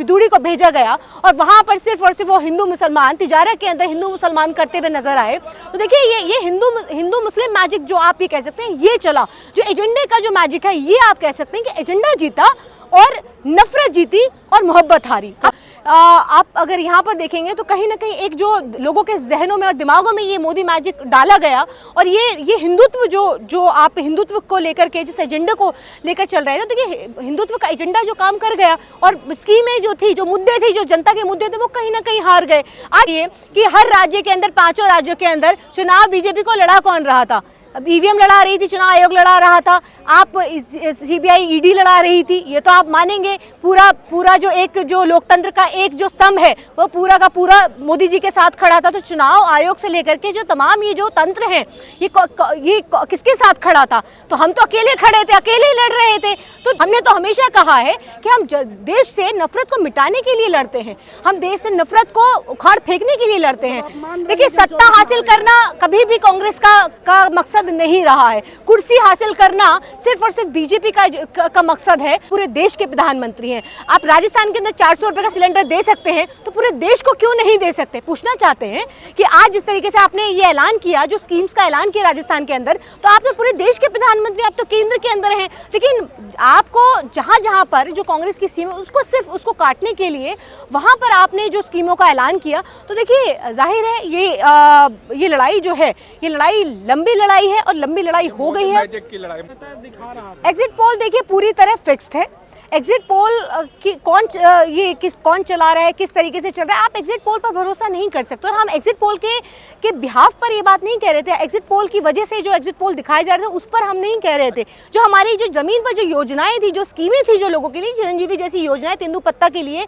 पितूड़ी को भेजा गया और वहां पर सिर्फ और सिर्फ वो हिंदू मुसलमान तिजारत के अंदर हिंदू मुसलमान करते हुए नजर आए। तो देखिए ये हिंदू मुस्लिम मैजिक जो आप ये कह सकते हैं ये चला, जो एजेंडे का जो मैजिक है ये आप कह सकते हैं कि एजेंडा जीता और नफरत जीती और मोहब्बत हारी। आप अगर यहाँ पर देखेंगे तो कहीं ना कहीं एक जो लोगों के जहनों में और दिमागों में ये मोदी मैजिक डाला गया और ये हिंदुत्व जो आप हिंदुत्व को लेकर के जिस एजेंडे को लेकर चल रहे थे, तो देखिए हिंदुत्व का एजेंडा जो काम कर गया और स्कीमें जो थी, जो मुद्दे थे, जो जनता के मुद्दे थे, वो कहीं ना कहीं हार गए। आज ये कि हर राज्य के अंदर, 5 राज्यों के अंदर चुनाव बीजेपी को लड़ा कौन रहा था? ईवीएम लड़ा रही थी, चुनाव आयोग लड़ा रहा था, आप सीबीआई ईडी लड़ा रही थी। ये तो आप मानेंगे पूरा जो लोकतंत्र का एक जो स्तंभ है वो पूरा का पूरा मोदी जी के साथ खड़ा था। तो चुनाव आयोग से लेकर के जो तमाम ये जो तंत्र है ये किसके साथ खड़ा था? तो हम तो अकेले खड़े थे, अकेले लड़ रहे थे। तो हमने तो हमेशा कहा है कि हम देश से नफरत को मिटाने के लिए लड़ते हैं, हम देश से नफरत को उखाड़ फेंकने के लिए लड़ते हैं। देखिए सत्ता हासिल करना कभी भी कांग्रेस का मकसद नहीं रहा है। कुर्सी हासिल करना सिर्फ और सिर्फ बीजेपी का मकसद है। पूरे देश के प्रधानमंत्री हैं, आप राजस्थान के अंदर 400 रुपए का सिलेंडर दे सकते हैं तो पूरे देश को क्यों नहीं दे सकते? पूछना चाहते हैं कि आज जिस तरीके से आपने ये ऐलान किया, जो स्कीम्स का ऐलान किया राजस्थान के अंदर, तो आप तो पूरे देश के प्रधानमंत्री, आप तो केंद्र के अंदर हैं, लेकिन आपको जहां पर जो कांग्रेस की स्कीम है उसको काटने के लिए वहां पर आपने जो स्कीमों का ऐलान किया, तो देखिए जाहिर है ये लड़ाई जो है ये लड़ाई लंबी लड़ाई है और लंबी लड़ाई हो गई है। एग्जिट पोल देखिए पूरी तरह फिक्स्ड है। एग्जिट पोल की कौन चला रहा है, किस तरीके से चल रहा है, आप एग्जिट पोल पर भरोसा नहीं कर सकते। और हम एग्जिट पोल के बिहाफ पर ये बात नहीं कह रहे थे। एग्जिट पोल की वजह से जो एग्जिट पोल दिखाए जा रहे थे उस पर हम नहीं कह रहे थे। जो हमारी जो जमीन पर जो योजनाएं थी, जो स्कीमें थी जो लोगों के लिए, चिरंजीवी जैसी योजनाएं, तेंदुपत्ता के लिए,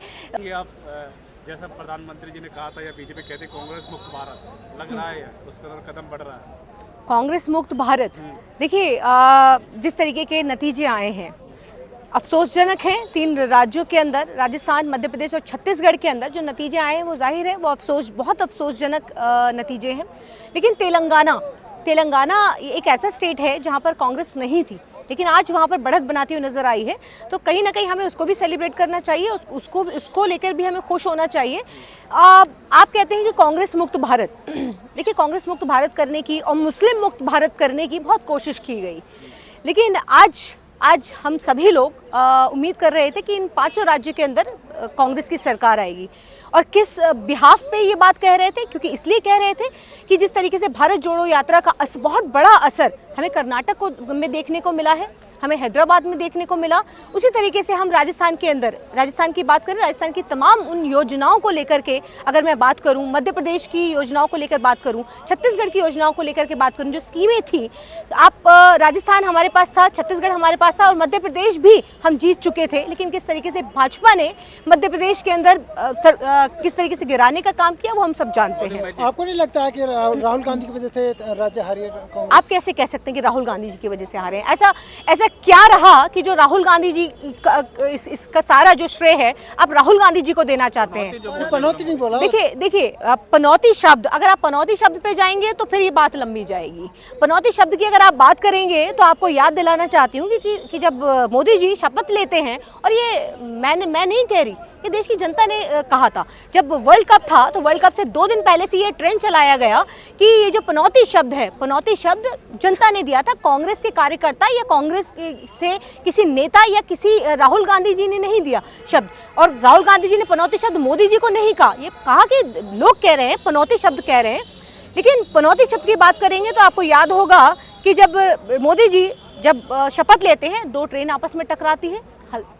जैसा प्रधानमंत्री जी ने कहा था या बीजेपी कहते कांग्रेस मुक्त भारत लग रहा है, उसका कदम बढ़ रहा है। कांग्रेस मुक्त भारत, देखिए जिस तरीके के नतीजे आए हैं अफसोसजनक हैं। 3 राज्यों के अंदर, राजस्थान, मध्य प्रदेश और छत्तीसगढ़ के अंदर जो नतीजे आए हैं वो जाहिर है वो बहुत अफसोसजनक नतीजे हैं। लेकिन तेलंगाना एक ऐसा स्टेट है जहां पर कांग्रेस नहीं थी, लेकिन आज वहाँ पर बढ़त बनाती हुई नजर आई है। तो कहीं ना कहीं हमें उसको भी सेलिब्रेट करना चाहिए, उसको लेकर भी हमें खुश होना चाहिए। आप कहते हैं कि कांग्रेस मुक्त भारत, देखिए कांग्रेस मुक्त भारत करने की और मुस्लिम मुक्त भारत करने की बहुत कोशिश की गई, लेकिन आज हम सभी लोग उम्मीद कर रहे थे कि इन 5 राज्यों के अंदर कांग्रेस की सरकार आएगी। और किस बिहाफ पे ये बात कह रहे थे? क्योंकि इसलिए कह रहे थे कि जिस तरीके से भारत जोड़ो यात्रा का बहुत बड़ा असर हमें कर्नाटक में देखने को मिला है, हमें हैदराबाद में देखने को मिला, उसी तरीके से हम राजस्थान की बात करें, राजस्थान की तमाम उन योजनाओं को लेकर के अगर मैं बात करूं, मध्य प्रदेश की योजनाओं को लेकर बात करूं, छत्तीसगढ़ की योजनाओं को लेकर के बात करूं, जो स्कीमें थी, आप राजस्थान हमारे पास था, छत्तीसगढ़ हमारे पास था और मध्य प्रदेश भी हम जीत चुके थे। लेकिन किस तरीके से भाजपा ने मध्य प्रदेश के अंदर किस तरीके से गिराने का काम किया वो हम सब जानते हैं। आपको नहीं लगता है कि राहुल गांधी की वजह से राज्य हारे? आप कैसे कह सकते हैं कि राहुल गांधी जी की वजह से हारे? ऐसा क्या रहा कि जो राहुल गांधी जी इसका सारा जो श्रेय है आप राहुल गांधी जी को देना चाहते हैं? पनौती नहीं बोला। देखिए पनौती शब्द, अगर आप पनौती शब्द पे जाएंगे तो फिर ये बात लंबी जाएगी। पनौती शब्द की अगर आप बात करेंगे तो आपको याद दिलाना चाहती हूँ कि जब मोदी जी शपथ लेते हैं, और ये मैं नहीं कह रही, ये देश की जनता ने कहा था, जब वर्ल्ड कप था तो वर्ल्ड कप से 2 दिन पहले से ये ट्रेंड चलाया गया कि ये जो पनौती शब्द है, पनौती शब्द जनता ने दिया था, कांग्रेस के कार्यकर्ता या कांग्रेस से किसी नेता या किसी राहुल गांधी जी ने नहीं दिया शब्द। और राहुल गांधी जी ने पनौती शब्द मोदी जी को नहीं कहा, ये कहा कि लोग कह रहे हैं, पनौती शब्द कह रहे हैं। लेकिन पनौती शब्द की बात करेंगे तो आपको याद होगा कि जब मोदी जी शपथ लेते हैं, 2 ट्रेन आपस में टकराती है,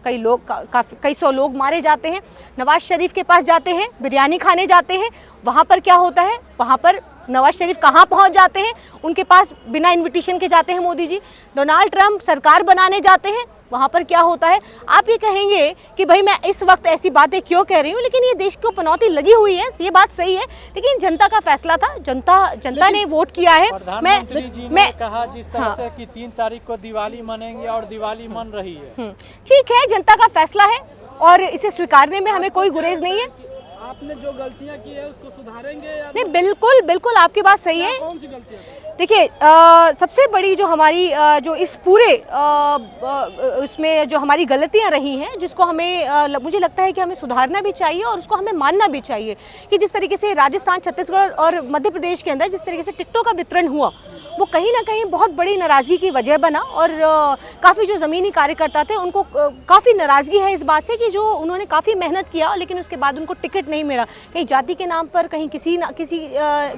कई सौ लोग मारे जाते हैं, नवाज शरीफ के पास जाते हैं, बिरयानी खाने जाते हैं, वहाँ पर क्या होता है, वहाँ पर नवाज शरीफ कहाँ पहुँच जाते हैं, उनके पास बिना इनविटेशन के जाते हैं मोदी जी। डोनाल्ड ट्रंप सरकार बनाने जाते हैं, वहाँ पर क्या होता है? आप ये कहेंगे कि भाई मैं इस वक्त ऐसी बातें क्यों कह रही हूँ, लेकिन ये देश को पनौती लगी हुई है, ये बात सही है, लेकिन जनता का फैसला था, जनता ने वोट किया है। मैं कहा जिस तरह से कि 3 तारीख को दिवाली मनाएंगे और दिवाली मन रही है, ठीक है, जनता का फैसला है और इसे स्वीकारने में हमें कोई गुरेज नहीं है। आपने जो गलतियां की है उसको सुधारेंगे या नहीं, बिल्कुल बिल्कुल आपकी बात सही है। कौन सी गलतियां? देखिए सबसे बड़ी जो हमारी जो इस पूरे उसमें जो हमारी गलतियां रही हैं, जिसको हमें मुझे लगता है कि हमें सुधारना भी चाहिए और उसको हमें मानना भी चाहिए कि जिस तरीके से राजस्थान, छत्तीसगढ़ और मध्य प्रदेश के अंदर जिस तरीके से टिकटों का वितरण हुआ, वो कहीं ना कहीं बहुत बड़ी नाराज़गी की वजह बना और काफ़ी जो ज़मीनी कार्यकर्ता थे उनको काफ़ी नाराज़गी है इस बात से कि जो उन्होंने काफ़ी मेहनत किया लेकिन उसके बाद उनको टिकट नहीं मिला, कहीं जाति के नाम पर, कहीं किसी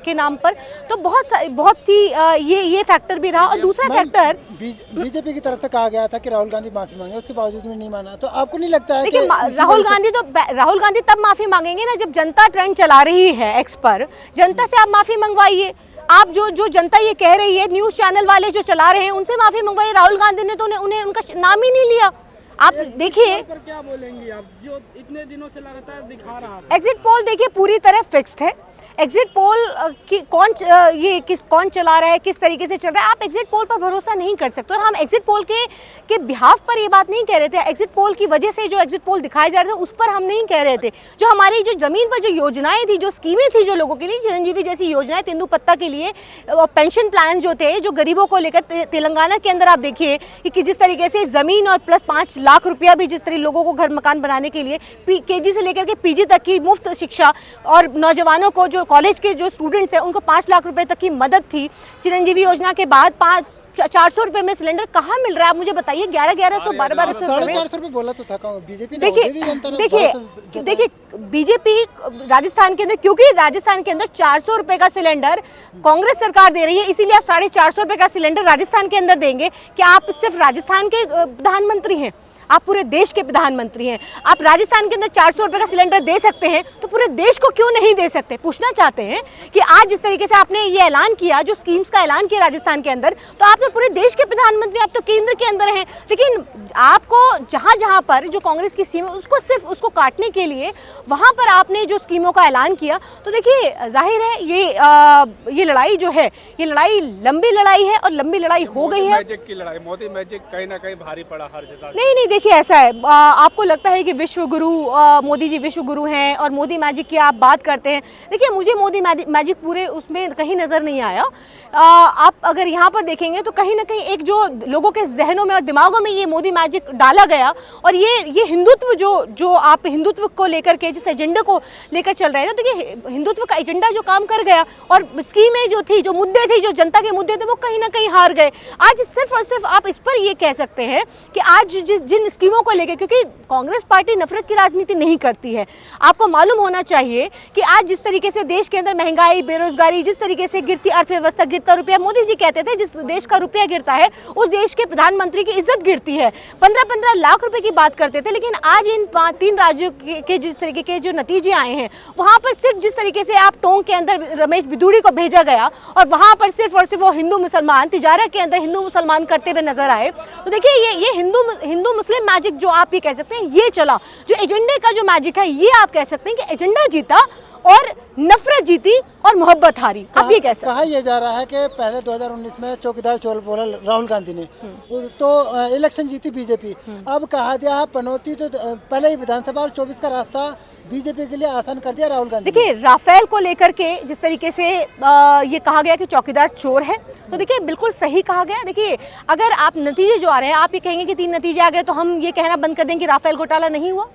के नाम पर। तो बहुत सी ये फैक्टर भी रहा। और दूसरा फैक्टर, बीजेपी की तरफ से कहा गया था कि राहुल गांधी माफी मांगे, उसके बावजूद भी नहीं माना, तो आपको नहीं लगता है देखिए राहुल गांधी तब माफी मांगेंगे ना जब जनता ट्रेंड चला रही है एक्स पर, जनता से आप माफी मंगवाइए। आप जो जनता ये कह रही है, न्यूज़ चैनल वाले जो चला रहे हैं उनसे माफी मंगवाइए। राहुल गांधी ने तो उन्हें उनका नाम ही नहीं लिया। आप देखिए पर क्या बोलेंगे आप, जो इतने दिनों से लगातार दिखा रहा था? एग्जिट पोल देखिए पूरी तरह फिक्स्ड है। एग्जिट पोल की कौन चला रहा है, किस तरीके से चल रहा है, आप एग्जिट पोल पर भरोसा नहीं कर सकते। और हम एग्जिट पोल के बिहाफ पर ये बात नहीं कह रहे थे। एग्जिट पोल की वजह से जो एग्जिट पोल दिखाए जा रहे थे उस पर हम नहीं कह रहे थे। जो हमारी जो जमीन पर जो योजनाएं थी, जो स्कीमें थी जो लोगों के लिए, चिरंजीवी जैसी योजनाएं, तेंदुपत्ता के लिए, पेंशन प्लान जो थे जो गरीबों को लेकर, तेलंगाना के अंदर आप देखिए कि जिस तरीके से ज़मीन और प्लस 5 लाख रुपया भी जिस तरह लोगों को घर मकान बनाने के लिए, केजी से लेकर के पीजी तक की मुफ्त शिक्षा, और नौजवानों को जो कॉलेज के जो स्टूडेंट्स हैं उनको 5 लाख रुपए तक की मदद थी। चिरंजीवी योजना के बाद 400 रुपए में सिलेंडर कहाँ मिल रहा है आप मुझे बताइए। 1100 1200 450 रुपए बोला तो था बीजेपी ने। देखिए बीजेपी राजस्थान के अंदर, क्योंकि राजस्थान के अंदर 400 रुपए का सिलेंडर कांग्रेस सरकार दे रही है, इसीलिए आप 450 रुपए का सिलेंडर राजस्थान के अंदर देंगे। क्या आप सिर्फ राजस्थान के प्रधानमंत्री हैं? आप पूरे देश के प्रधानमंत्री हैं। आप राजस्थान के अंदर 400 रुपए का सिलेंडर दे सकते हैं तो पूरे देश को क्यों नहीं दे सकते? पूछना चाहते हैं कि आज जिस तरीके से आपने ये ऐलान किया, जो स्कीम्स का ऐलान किया राजस्थान के अंदर, तो आप तो पूरे देश के प्रधानमंत्री, आप तो केंद्र के अंदर हैं। लेकिन आपको जहां पर जो कांग्रेस की स्कीम है उसको काटने के लिए वहां पर आपने जो स्कीमों का ऐलान किया, तो देखिए जाहिर है ये लड़ाई जो है, ये लड़ाई लंबी लड़ाई है और लंबी लड़ाई हो गई है। मैजिक की लड़ाई, मोदी मैजिक कहीं ना कहीं भारी पड़ा हर जगह। नहीं, देखिए ऐसा है, आपको लगता है कि विश्व गुरु मोदी जी विश्व गुरु हैं और मोदी मैजिक की आप बात करते हैं। देखिए मुझे मोदी मैजिक पूरे उसमें कहीं नज़र नहीं आया। आप अगर यहाँ पर देखेंगे तो कहीं ना कहीं एक जो लोगों के जहनों में और दिमागों में ये मोदी मैजिक डाला गया, और ये हिंदुत्व जो आप हिंदुत्व को लेकर के जिस एजेंडे को लेकर चल रहे थे, तो देखिए हिंदुत्व का एजेंडा जो काम कर गया और स्कीमें जो थी, जो मुद्दे थे, जो जनता के मुद्दे थे, वो कहीं ना कहीं हार गए। आज सिर्फ और सिर्फ आप इस पर ये कह सकते हैं कि आज जिन स्कीमों को लेकर, क्योंकि कांग्रेस पार्टी नफरत की राजनीति नहीं करती है। आपको मालूम होना चाहिए कि आज जिस तरीके से देश के अंदर महंगाई, बेरोजगारी, जिस तरीके से गिरती अर्थव्यवस्था, गिरता रुपया, मोदी जी कहते थे जिस देश का रुपया गिरता है उस देश के प्रधानमंत्री की इज्जत गिरती है। 15-15 लाख रुपए की बात करते थे, लेकिन आज इन 3 राज्यों के जिस तरीके के जो नतीजे आए हैं, वहां पर सिर्फ जिस तरीके से आप टोंक के अंदर रमेश बिधूड़ी को भेजा गया और वहां पर सिर्फ और सिर्फ वो हिंदू मुसलमान तिजारत के अंदर हिंदू मुसलमान करते हुए नजर आए, तो देखिए ये हिंदू मुस्लिम मैजिक जो आप ये कह सकते हैं ये चला, जो एजेंडे का जो मैजिक है ये आप कह सकते हैं कि एजेंडा जीता और नफरत जीती और मोहब्बत हारी। आप ये कह सकते हैं। कहा यह जा रहा है कि पहले 2019 में चौकीदार चोर बोला राहुल गांधी ने, तो इलेक्शन जीती बीजेपी। अब कहा दिया है पनौती, तो पहले ही विधानसभा और 24 का रास्ता बीजेपी के लिए आसान कर दिया राहुल गांधी। देखिए राफेल को लेकर के जिस तरीके से ये कहा गया कि चौकीदार चोर है, तो देखिए बिल्कुल सही कहा गया। देखिए अगर आप नतीजे जो आ रहे हैं, आप ये कहेंगे कि 3 नतीजे आ गए तो हम ये कहना बंद कर दें कि राफेल घोटाला नहीं हुआ,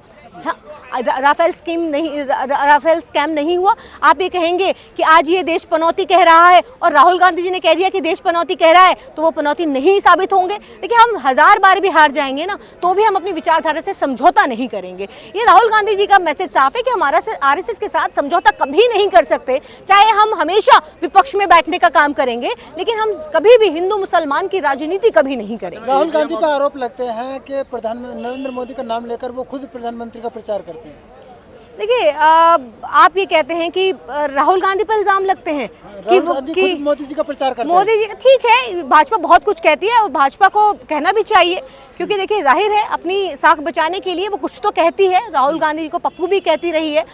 राफेल स्कैम नहीं हुआ। आप ये कहेंगे कि आज ये देश पनौती कह रहा है और राहुल गांधी जी ने कह दिया कि देश पनौती कह रहा है, तो वो पनौती नहीं साबित होंगे। देखिए हम 1000 बार भी हार जाएंगे ना, तो भी हम अपनी विचारधारा से समझौता नहीं करेंगे। ये राहुल गांधी जी का मैसेज साफ है कि हमारा आरएसएस के साथ समझौता कभी नहीं कर सकते, चाहे हम हमेशा विपक्ष में बैठने का काम करेंगे, लेकिन हम कभी भी हिंदू मुसलमान की राजनीति कभी नहीं करेंगे। राहुल गांधी पर आरोप लगते हैं कि प्रधानमंत्री नरेंद्र मोदी का नाम लेकर वो खुद प्रधानमंत्री का प्रचार करते हैं। देखिए आप ये कहते हैं कि राहुल गांधी पर इल्जाम लगते हैं कि मोदी जी का प्रचार करते हैं। मोदी जी, ठीक है, भाजपा बहुत कुछ कहती है और भाजपा को कहना भी चाहिए, क्योंकि देखिए जाहिर है अपनी साख बचाने के लिए वो कुछ तो कहती है। राहुल गांधी जी को पप्पू भी कहती रही है,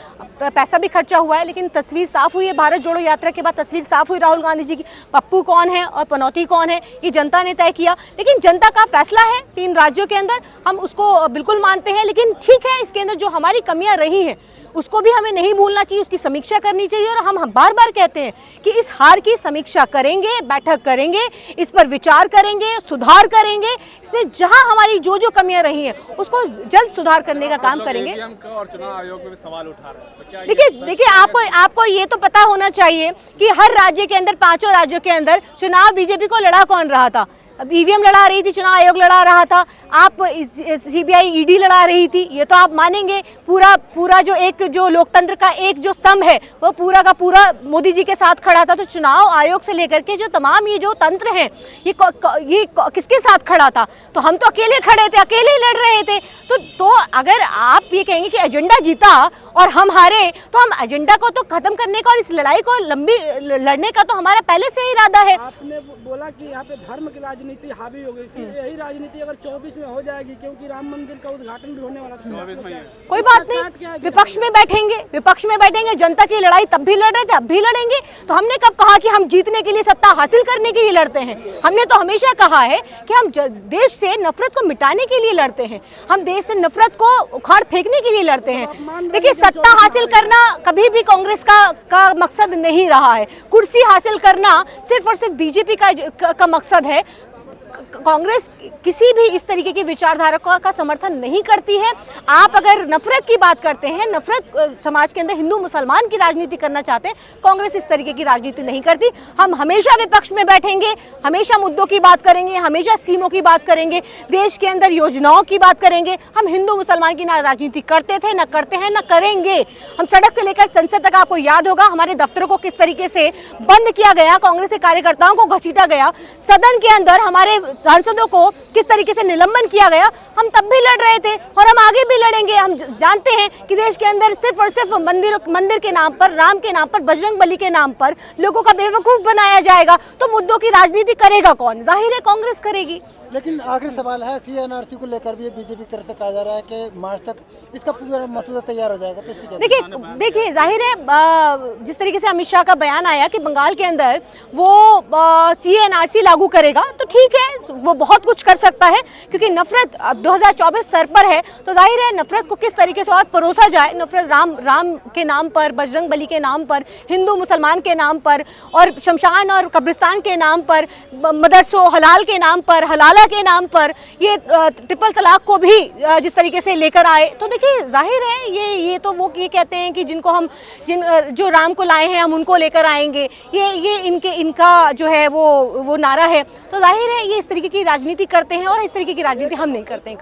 पैसा भी खर्चा हुआ है, लेकिन तस्वीर साफ हुई है। भारत जोड़ो यात्रा के बाद तस्वीर साफ हुई राहुल गांधी जी की। पप्पू कौन है और पनौती कौन है ये जनता ने तय किया, लेकिन जनता का फैसला है 3 राज्यों के अंदर, हम उसको बिल्कुल मानते हैं। लेकिन ठीक है, इसके अंदर जो हमारी कमियां रही हैं उसको भी हमें नहीं भूलना चाहिए, उसकी समीक्षा करनी चाहिए। और हम बार बार कहते हैं कि इस हार की समीक्षा करेंगे, बैठक करेंगे, इस पर विचार करेंगे, सुधार करेंगे, इसमें जहां हमारी जो जो कमियां रही हैं उसको जल्द सुधार करने का काम करेंगे। और चुनाव आयोग में भी सवाल उठा रहे हैं, तो क्या देखिए आपको ये तो पता होना चाहिए कि हर राज्य के अंदर, 5 राज्यों के अंदर चुनाव बीजेपी को लड़ा कौन रहा था? अब ईवीएम लड़ा रही थी, चुनाव आयोग लड़ा रहा था, आप सीबीआई ईडी लड़ा रही थी, ये तो आप मानेंगे। पूरा जो लोकतंत्र का एक जो स्तंभ है वो पूरा का पूरा मोदी जी के साथ खड़ा था। तो चुनाव आयोग से लेकर के जो तमाम ये जो तंत्र है ये किसके साथ खड़ा था? तो हम तो अकेले खड़े थे, अकेले ही लड़ रहे थे। तो अगर आप ये कहेंगे कि एजेंडा जीता और हम हारे, तो हम एजेंडा को तो खत्म करने का और इस लड़ाई को लंबी लड़ने का तो हमारा पहले से ही इरादा है। आपने बोला कि यहाँ पे धर्म की राजनीति हावी हो गई, फिर यही राजनीति अगर 24 में हो जाएगी, क्योंकि राम मंदिर का उद्घाटन भी होने वाला था। कोई बात नहीं, विपक्ष में बैठेंगे, जनता की लड़ाई तब भी लड़ रहे थे, अब भी लड़ेंगे। तो हमने कब कहा कि हम जीतने के लिए, सत्ता हासिल करने के लिए लड़ते हैं? हमने तो हमेशा कहा है कि हम देश से नफरत को मिटाने के लिए लड़ते हैं, हम देश से नफरत को उखाड़ फेंकने के लिए लड़ते हैं। देखिए, सत्ता हासिल करना कभी भी कांग्रेस का मकसद नहीं रहा है। कुर्सी हासिल करना सिर्फ और सिर्फ बीजेपी का मकसद है। कांग्रेस किसी भी इस तरीके की विचारधारा का समर्थन नहीं करती है। आप अगर नफरत की बात करते हैं, नफरत समाज के अंदर हिंदू मुसलमान की राजनीति करना चाहते हैं, कांग्रेस इस तरीके की राजनीति नहीं करती। हम हमेशा विपक्ष में बैठेंगे, हमेशा मुद्दों की बात करेंगे, हमेशा स्कीमों की बात करेंगे, देश के अंदर योजनाओं की बात करेंगे। हम हिंदू मुसलमान की ना राजनीति करते थे, ना करते हैं, ना करेंगे। हम सड़क से लेकर संसद तक, आपको याद होगा हमारे दफ्तरों को किस तरीके से बंद किया गया, कांग्रेस के कार्यकर्ताओं को घसीटा गया, सदन के अंदर हमारे सांसदों को किस तरीके से निलंबन किया गया। हम तब भी लड़ रहे थे और हम आगे भी लड़ेंगे। हम जानते हैं कि देश के अंदर सिर्फ और सिर्फ मंदिर के नाम पर, राम के नाम पर, बजरंग बली के नाम पर लोगों का बेवकूफ बनाया जाएगा। तो मुद्दों की राजनीति करेगा कौन? जाहिर है कांग्रेस करेगी। लेकिन आखिरी सवाल है, CNRC को लेकर भी बीजेपी की तरफ से कहा जा रहा है कि मार्च तक इसका पूरा मसौदा तैयार हो जाएगा। तो देखिए जाहिर है, जिस तरीके से अमित शाह का बयान आया कि बंगाल के अंदर वो CNRC लागू करेगा, तो ठीक है, वो बहुत कुछ कर सकता है, क्योंकि नफरत 2024 सर पर है। तो जाहिर है नफरत को किस तरीके से और परोसा जाए, नफरत राम के नाम पर, बजरंग बली के नाम पर, हिंदू मुसलमान के नाम पर, और शमशान और कब्रिस्तान के नाम पर, मदरसों हलाल के नाम पर, हलाला के नाम पर, ये ट्रिपल तलाक को भी जिस तरीके से लेकर आए। तो देखिए जाहिर है ये तो वो ये कहते हैं कि जो राम को लाए हैं हम उनको लेकर आएंगे, ये इनका जो है वो नारा है। तो जाहिर है ये इस तरीके की राजनीति करते हैं और इस तरीके की राजनीति हम नहीं करते हैं।